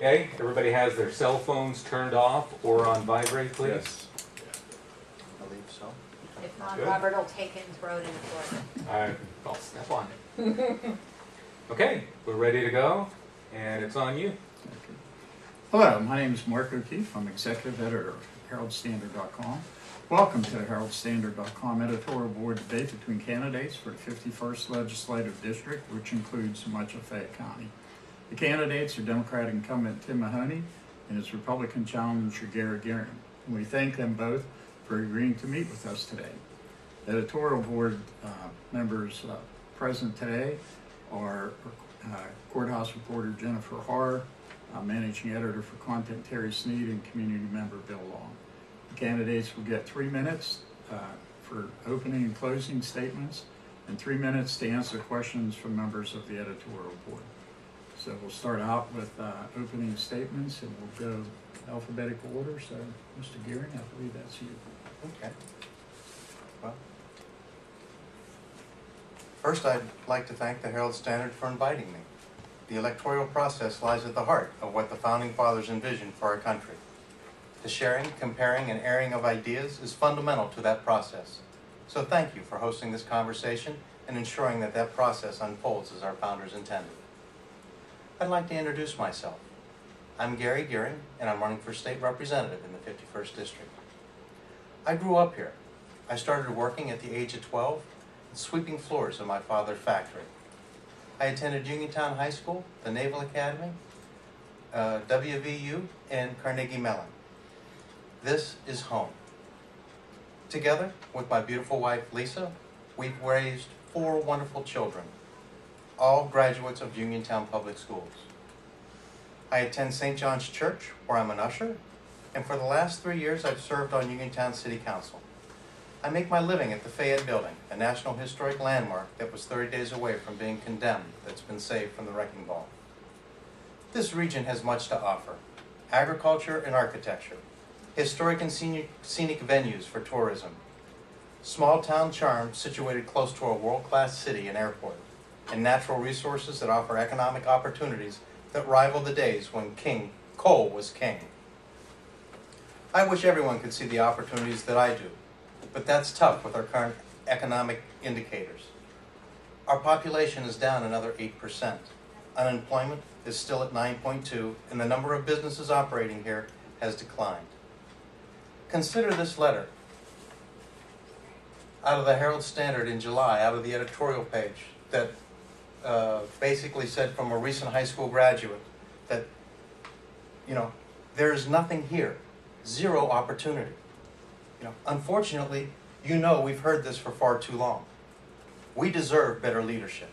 Okay, everybody has their cell phones turned off or on vibrate, please? Yes. I believe so. If not, Good. Robert will take it and throw it in the toilet. I'll step on it. Okay, we're ready to go, and it's on you. Hello, my name is Mark O'Keefe. I'm executive editor of HeraldStandard.com. Welcome to the HeraldStandard.com editorial board debate between candidates for the 51st Legislative District, which includes much of Fayette County. The candidates are Democratic incumbent Tim Mahoney and his Republican challenger Gary Gearing. And we thank them both for agreeing to meet with us today. The editorial board members present today are courthouse reporter Jennifer Harr, managing editor for content Terry Sneed, and community member Bill Long. The candidates will get 3 minutes for opening and closing statements and 3 minutes to answer questions from members of the editorial board. So we'll start out with opening statements, and we'll go alphabetical order. So, Mr. Gearing, I believe that's you. Okay. Well, first I'd like to thank the Herald Standard for inviting me. The electoral process lies at the heart of what the Founding Fathers envisioned for our country. The sharing, comparing, and airing of ideas is fundamental to that process. So thank you for hosting this conversation and ensuring that that process unfolds as our founders intended. I'd like to introduce myself. I'm Gary Gearing, and I'm running for state representative in the 51st District. I grew up here. I started working at the age of 12, sweeping floors of my father's factory. I attended Uniontown High School, the Naval Academy, WVU, and Carnegie Mellon. This is home. Together with my beautiful wife, Lisa, we've raised 4 wonderful children, all graduates of Uniontown Public Schools. I attend St. John's Church, where I'm an usher, and for the last 3 years I've served on Uniontown City Council. I make my living at the Fayette Building, a National Historic Landmark that was 30 days away from being condemned, that's been saved from the wrecking ball. This region has much to offer: agriculture and architecture, historic and scenic venues for tourism, small town charm situated close to a world-class city and airport, and natural resources that offer economic opportunities that rival the days when coal was king. I wish everyone could see the opportunities that I do, but that's tough with our current economic indicators. Our population is down another 8%. Unemployment is still at 9.2, and the number of businesses operating here has declined. Consider this letter out of the Herald Standard in July, out of the editorial page, that basically said from a recent high school graduate that, there is nothing here, zero opportunity. Unfortunately, we've heard this for far too long. We deserve better leadership.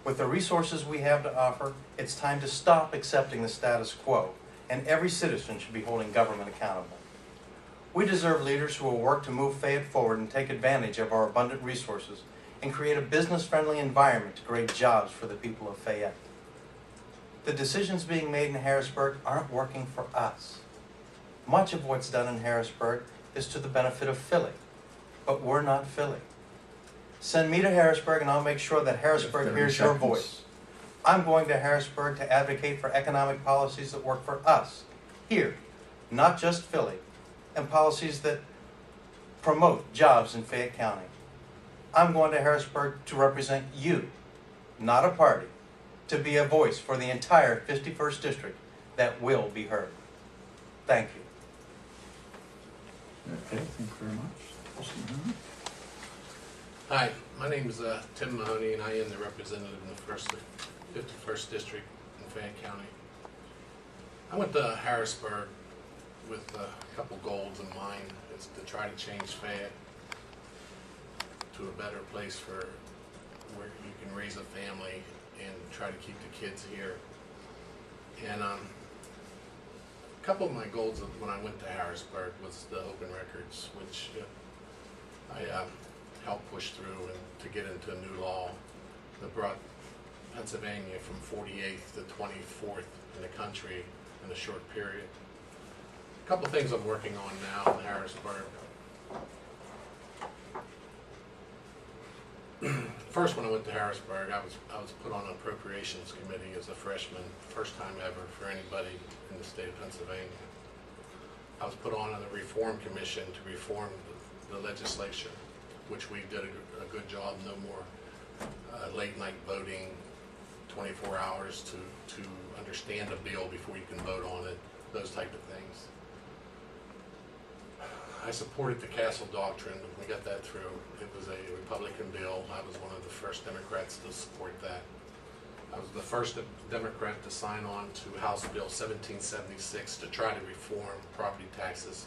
With the resources we have to offer, it's time to stop accepting the status quo, and every citizen should be holding government accountable. We deserve leaders who will work to move Fayette forward and take advantage of our abundant resources and create a business-friendly environment to create jobs for the people of Fayette. The decisions being made in Harrisburg aren't working for us. Much of what's done in Harrisburg is to the benefit of Philly, but we're not Philly. Send me to Harrisburg and I'll make sure that Harrisburg hears your voice. I'm going to Harrisburg to advocate for economic policies that work for us, here, not just Philly, and policies that promote jobs in Fayette County. I'm going to Harrisburg to represent you, not a party, to be a voice for the entire 51st District that will be heard. Thank you. Okay, thank you very much. Mr. Mahoney. Hi, my name is Tim Mahoney, and I am the representative in the 51st District in Fayette County. I went to Harrisburg with a couple goals in mind. It's to try to change Fayette to a better place for where you can raise a family and try to keep the kids here. And a couple of my goals when I went to Harrisburg was the open records, which I helped push through and to get into a new law that brought Pennsylvania from 48th to 24th in the country in a short period. A couple of things I'm working on now in Harrisburg. first when I went to Harrisburg, I was put on an appropriations committee as a freshman, first time ever for anybody in the state of Pennsylvania. I was put on the reform commission to reform the legislature, which we did a good job. No more late night voting, 24 hours to understand a bill before you can vote on it, those type of things. I supported the Castle Doctrine. We got that through. It was a Republican bill. I was one of the first Democrats to support that. I was the first Democrat to sign on to House Bill 1776 to try to reform property taxes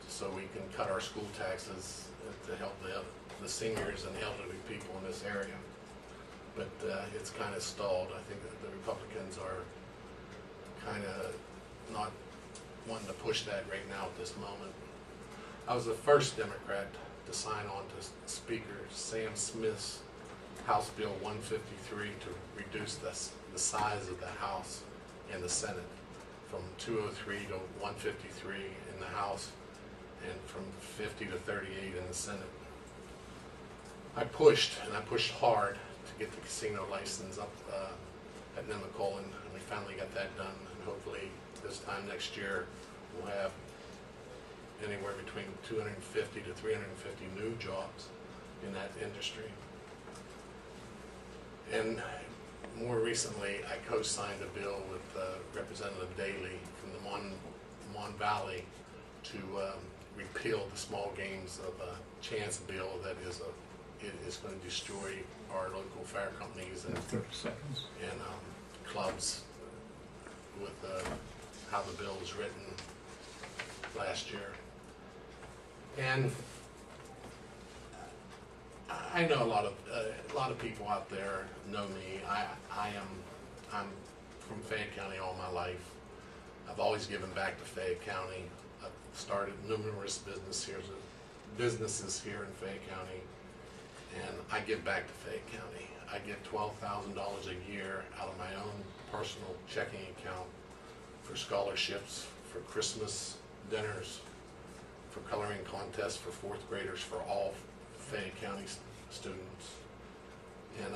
so we can cut our school taxes to help the seniors and the elderly people in this area. But it's kind of stalled. I think that the Republicans are kind of not wanting to push that right now at this moment. I was the first Democrat to sign on to Speaker Sam Smith's House Bill 153 to reduce the size of the House and the Senate from 203 to 153 in the House and from 50 to 38 in the Senate. I pushed, and I pushed hard to get the casino license up at Nemacolin, and we finally got that done, and hopefully this time next year we'll have anywhere between 250 to 350 new jobs in that industry. And more recently, I co-signed a bill with Representative Daley from the Mon Valley to repeal the small games of chance bill that it is going to destroy our local fire companies and 30 seconds. And clubs with how the bill was written last year. And I know a lot of people out there know me. I'm from Fayette County all my life. I've always given back to Fayette County. I've started numerous businesses here in Fayette County, and I give back to Fayette County. I get $12,000 a year out of my own personal checking account for scholarships, for Christmas dinners, for coloring contests for fourth graders for all Fayette County students. And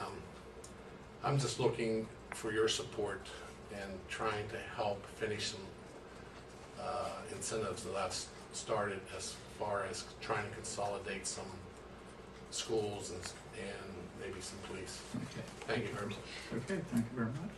I'm just looking for your support and trying to help finish some incentives that I've started as far as trying to consolidate some schools and maybe some police. Okay. Thank you very much. Okay, thank you very much.